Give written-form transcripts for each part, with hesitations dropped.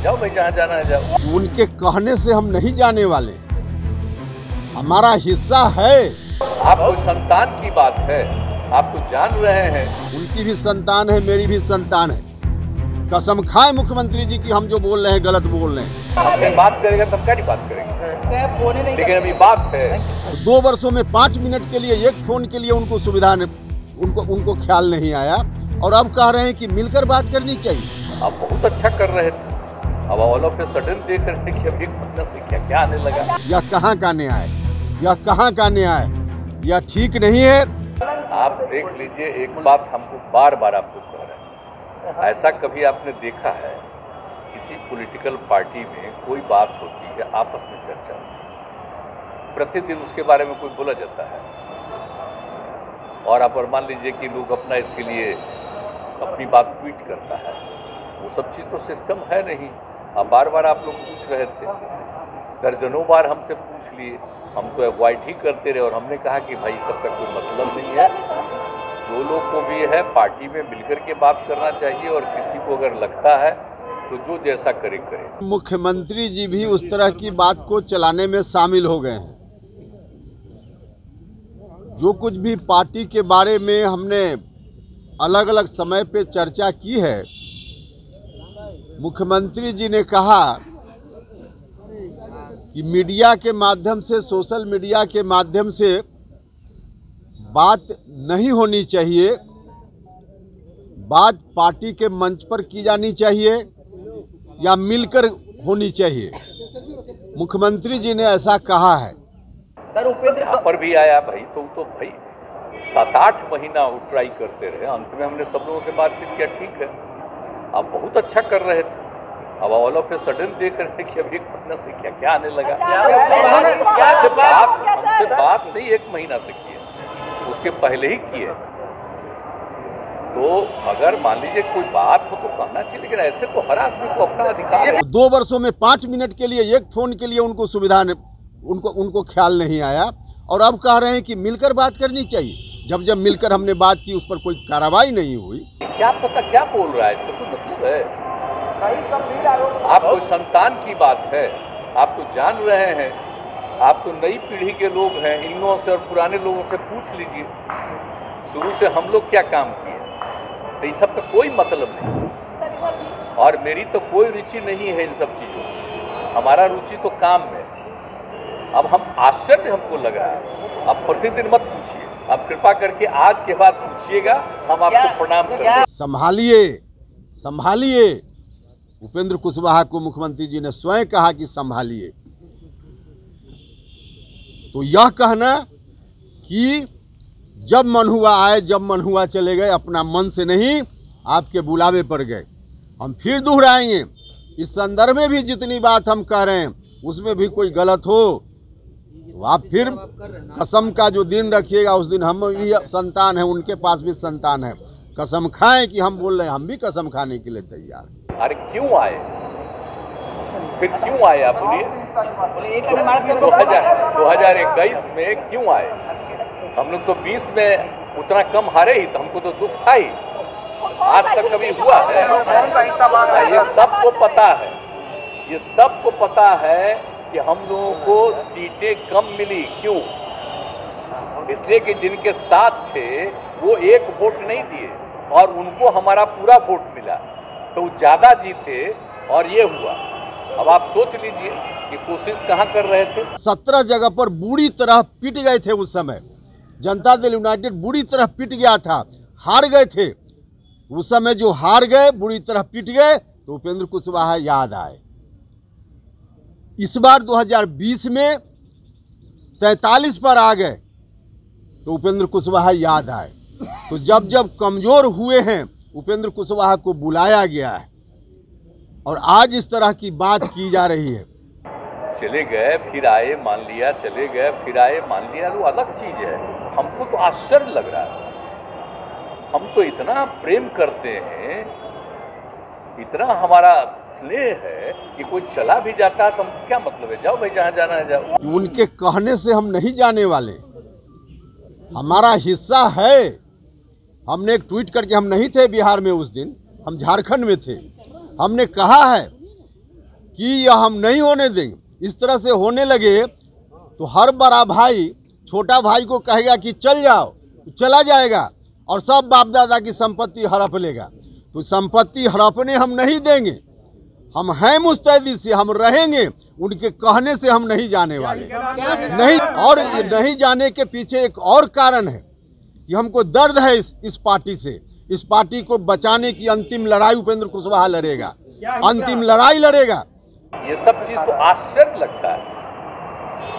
जाओ भाई, जहाँ जाना है जाओ। उनके कहने से हम नहीं जाने वाले, हमारा हिस्सा है। आपको संतान की बात है, आप तो जान रहे हैं। उनकी भी संतान है, मेरी भी संतान है। कसम खाए मुख्यमंत्री जी की हम जो बोल रहे हैं गलत बोल रहे हैं। हमसे बात करेगा तब क्या नहीं बात करेंगे, लेकिन अभी बात है 2 वर्षों में 5 मिनट के लिए, एक फोन के लिए उनको सुविधा उनको ख्याल नहीं आया, और अब कह रहे हैं कि मिलकर बात करनी चाहिए। आप बहुत अच्छा कर रहे थे, अब ऑल ऑफ ए सडन देख रहे हैं कि अभी पटना से क्या क्या आने लगा। यह कहाँ का न्याय, यह कहाँ का न्याय, यह ठीक नहीं है। आप देख लीजिए, एक बात हमको बार बार आपको कह रहे हैं, ऐसा कभी आपने देखा है किसी पॉलिटिकल पार्टी में कोई बात होती है, आपस में चर्चा होती है, प्रतिदिन उसके बारे में कोई बोला जाता है, और आप और मान लीजिए कि लोग अपना इसके लिए अपनी बात ट्वीट करता है, वो सब चीज़ तो सिस्टम है नहीं। अब बार बार आप लोग पूछ रहे थे, दर्जनों बार हमसे पूछ लिए, हम तो अवॉइड ही करते रहे, और हमने कहा कि भाई सबका कोई मतलब नहीं है, जो लोग को भी है पार्टी में मिलकर के बात करना चाहिए, और किसी को अगर लगता है तो जो जैसा करे करे। मुख्यमंत्री जी भी उस तरह की बात को चलाने में शामिल हो गए हैं। जो कुछ भी पार्टी के बारे में हमने अलग अलग समय पे चर्चा की है, मुख्यमंत्री जी ने कहा कि मीडिया के माध्यम से, सोशल मीडिया के माध्यम से बात नहीं होनी चाहिए, बात पार्टी के मंच पर की जानी चाहिए या मिलकर होनी चाहिए। मुख्यमंत्री जी ने ऐसा कहा है। सर उपेंद्र यहाँ पर भी आया भाई, तो भाई 7-8 महीना वो ट्राई करते रहे, अंत में हमने सब लोगों से बातचीत किया, ठीक है आप बहुत अच्छा कर रहे थे, अब ऑल ऑफ ए सडन देख रहे हैं कि अभी पटना से क्या क्या आने लगा। हमसे बात नहीं 1 महीना से की है, उसके पहले ही की है, तो अगर मान लीजिए कोई बात हो तो कहना चाहिए, लेकिन ऐसे तो हर आदमी को अपना अधिकार है। 2 वर्षों में 5 मिनट के लिए, एक फोन के लिए उनको सुविधा उनको ख्याल नहीं आया, और अब कह रहे हैं कि मिलकर बात करनी चाहिए। जब मिलकर हमने बात की, उस पर कोई कार्रवाई नहीं हुई। क्या पता क्या बोल रहा है, इसका कोई मतलब है? आप कोई संतान की बात है, आप तो जान रहे हैं, आप तो नई पीढ़ी के लोग हैं, इन लोगों से और पुराने लोगों से पूछ लीजिए शुरू से हम लोग क्या काम किए, तो इन सब का कोई मतलब नहीं, और मेरी तो कोई रुचि नहीं है इन सब चीज़ों में, हमारा रुचि तो काम में। अब हम आश्चर्य हमको लग रहा है, अब प्रतिदिन मत पूछिए, आप कृपा करके आज के बाद पूछिएगा, हम आपको प्रणाम करेंगे। संभालिए, संभालिए। उपेंद्र कुशवाहा को मुख्यमंत्री जी ने स्वयं कहा कि संभालिए। तो यह कहना कि जब मन हुआ आए, जब मन हुआ चले गए, अपना मन से नहीं, आपके बुलावे पर गए। हम फिर दोहराएंगे, इस संदर्भ में भी जितनी बात हम कह रहे हैं उसमें भी कोई गलत हो तो आप फिर कसम का जो दिन रखिएगा, उस दिन हम भी संतान है, उनके पास भी संतान है। कसम खाएं कि हम बोल रहे हैं, हम भी कसम खाने के लिए तैयार। अरे क्यों आए, फिर क्यों आए आप बोलिए? 2021 में क्यों आए? हम लोग तो 20 में उतना कम हारे ही, तो हमको तो दुख था ही, आज तक कभी हुआ है? ये सबको पता है, ये सबको पता है कि हम लोगों को सीटें कम मिली। क्यों? इसलिए कि जिनके साथ थे वो 1 वोट नहीं दिए, और उनको हमारा पूरा वोट मिला, तो ज्यादा जीते, और ये हुआ। अब आप सोच लीजिए कि कोशिश कहाँ कर रहे थे। 17 जगह पर बुरी तरह पिट गए थे उस समय, जनता दल यूनाइटेड बुरी तरह पिट गया था, हार गए थे उस समय। जो हार गए, बुरी तरह पिट गए, तो उपेंद्र कुशवाहा याद आए। इस बार 2020 में 43 पर आ गए, तो उपेंद्र कुशवाहा याद आए। तो जब जब कमजोर हुए हैं, उपेंद्र कुशवाहा को बुलाया गया है, और आज इस तरह की बात की जा रही है। चले गए फिर आए, मान लिया, चले गए फिर आए, मान लिया, वो अलग चीज है। हमको तो आश्चर्य लग रहा है, हम तो इतना प्रेम करते हैं, इतना हमारा स्नेह है कि कोई चला भी जाता है तो हम क्या मतलब है, जाओ भाई जहाँ जाना है जाओ। उनके कहने से हम नहीं जाने वाले, हमारा हिस्सा है। हमने एक ट्वीट करके, हम नहीं थे बिहार में उस दिन, हम झारखंड में थे, हमने कहा है कि यह हम नहीं होने देंगे। इस तरह से होने लगे तो हर बड़ा भाई छोटा भाई को कहेगा कि चल जाओ, चला जाएगा और सब बाप दादा की संपत्ति हड़प लेगा। तो संपत्ति हड़पने हम नहीं देंगे, हम हैं मुस्तैदी से, हम रहेंगे, उनके कहने से हम नहीं जाने वाले नहीं। और नहीं जाने के पीछे एक और कारण है कि हमको दर्द है इस पार्टी से। इस पार्टी को बचाने की अंतिम लड़ाई उपेंद्र कुशवाहा लड़ेगा, अंतिम लड़ाई लड़ेगा। ये सब चीज तो आश्चर्य लगता है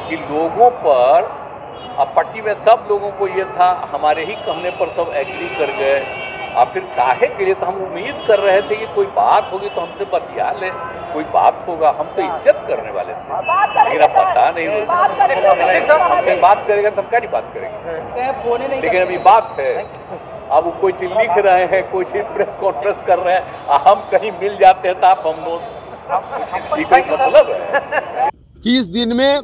कि लोगों पर, अब पार्टी में सब लोगों को ये था, हमारे ही कहने पर सब एग्री कर गए। और फिर काहे के लिए, तो हम उम्मीद कर रहे थे कि कोई बात होगी तो हमसे बतिया ले, कोई बात होगा, हम तो इज्जत करने वाले थे। लेकिन अब पता नहीं, हमसे बात करेगा तो हम क्या नहीं बात करेंगे। लेकिन अभी बात है, अब कोई चीज लिख रहे हैं, कोई चीज प्रेस कॉन्फ्रेंस कर रहे हैं, हम कहीं मिल जाते हैं तो आप हम लोग, ये कोई मतलब है? 30 दिन में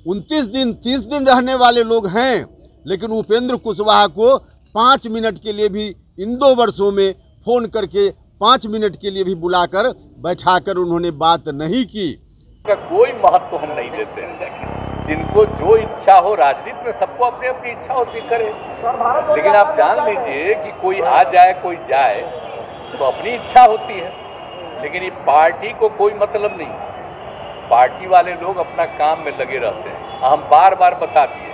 29 दिन 30 दिन रहने वाले लोग हैं, लेकिन उपेंद्र कुशवाहा को 5 मिनट के लिए भी इन 2 वर्षों में फोन करके 5 मिनट के लिए भी बुलाकर बैठाकर उन्होंने बात नहीं की। का कोई महत्व हम नहीं देते हैं। जिनको जो इच्छा हो, राजनीति में सबको अपनी अपनी इच्छा होती करे, लेकिन आप जान लीजिए कि कोई आ जाए कोई जाए तो अपनी इच्छा होती है, लेकिन ये पार्टी को कोई मतलब नहीं। पार्टी वाले लोग अपना काम में लगे रहते हैं। हम बार बार बता दिए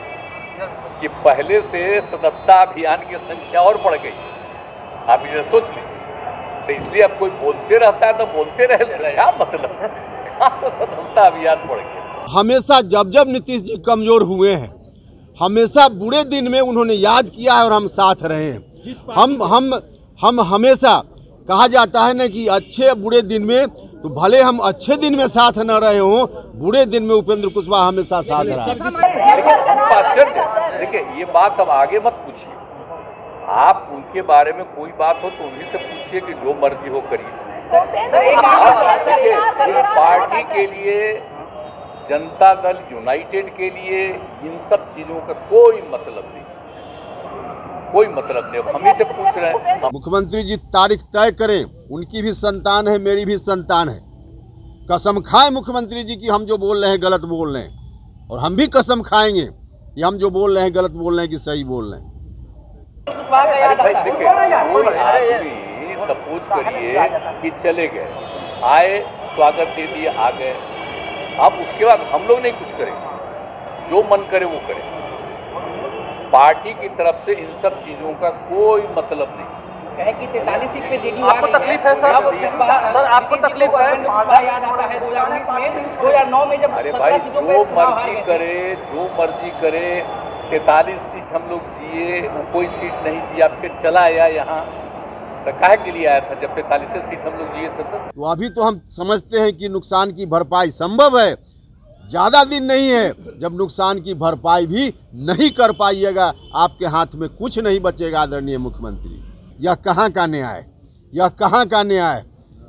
कि पहले से सदस्यता अभियान की संख्या और बढ़ गई, आप इसे सोच लीजिए। तो इसलिए अब कोई बोलते रहता है तो बोलते रहे, क्या मतलब, कहाँ से सदस्यता अभियान बढ़ गया? हमेशा जब जब नीतीश जी कमजोर हुए हैं, हमेशा बुरे दिन में उन्होंने याद किया है और हम साथ रहे हैं। हम हमेशा, कहा जाता है ना कि अच्छे बुरे दिन में, तो भले हम अच्छे दिन में साथ न रहे हों, बुरे दिन में उपेंद्र कुशवाहा हमेशा साथ रहा। देखिए ये बात अब आगे मत पूछिए, आप उनके बारे में कोई बात हो तो उन्हीं से पूछिए कि जो मर्जी हो करिए। पार्टी के लिए, जनता दल यूनाइटेड के लिए इन सब चीजों का कोई मतलब नहीं, कोई मतलब नहीं। हम ही से पूछ रहे हैं। मुख्यमंत्री जी तारीख तय करें, उनकी भी संतान है, मेरी भी संतान है। कसम खाएं मुख्यमंत्री जी की हम जो बोल रहे हैं गलत बोल रहे हैं, और हम भी कसम खाएंगे कि हम जो बोल रहे हैं गलत बोल रहे हैं कि सही बोल रहे हैं। देखिए कोई आदमी सपोज करिए कि चले गए, आए, स्वागत दे दिए, आ गए, अब उसके बाद हम लोग नहीं कुछ करेंगे, जो मन करे वो करें। पार्टी की तरफ से इन सब चीजों का कोई मतलब नहीं है कि 43 सीट पे जेडीयू आपको तकलीफ है सर? सर आपको तकलीफ है? याद आता है 2019 में, 2009 में जब, अरे भाई जो मर्जी करे, जो मर्जी करे, 43 सीट हम लोग दिए, कोई सीट नहीं दिया, फिर चला आया यहाँ, तो काहे के लिए आया था जब 43 सीट हम लोग दिए थे सर? तो अभी तो हम समझते हैं कि नुकसान की भरपाई संभव है, ज़्यादा दिन नहीं है जब नुकसान की भरपाई भी नहीं कर पाइएगा, आपके हाथ में कुछ नहीं बचेगा आदरणीय मुख्यमंत्री। यह कहाँ का न्याय, यह कहाँ का न्याय,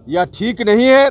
यह ठीक नहीं है।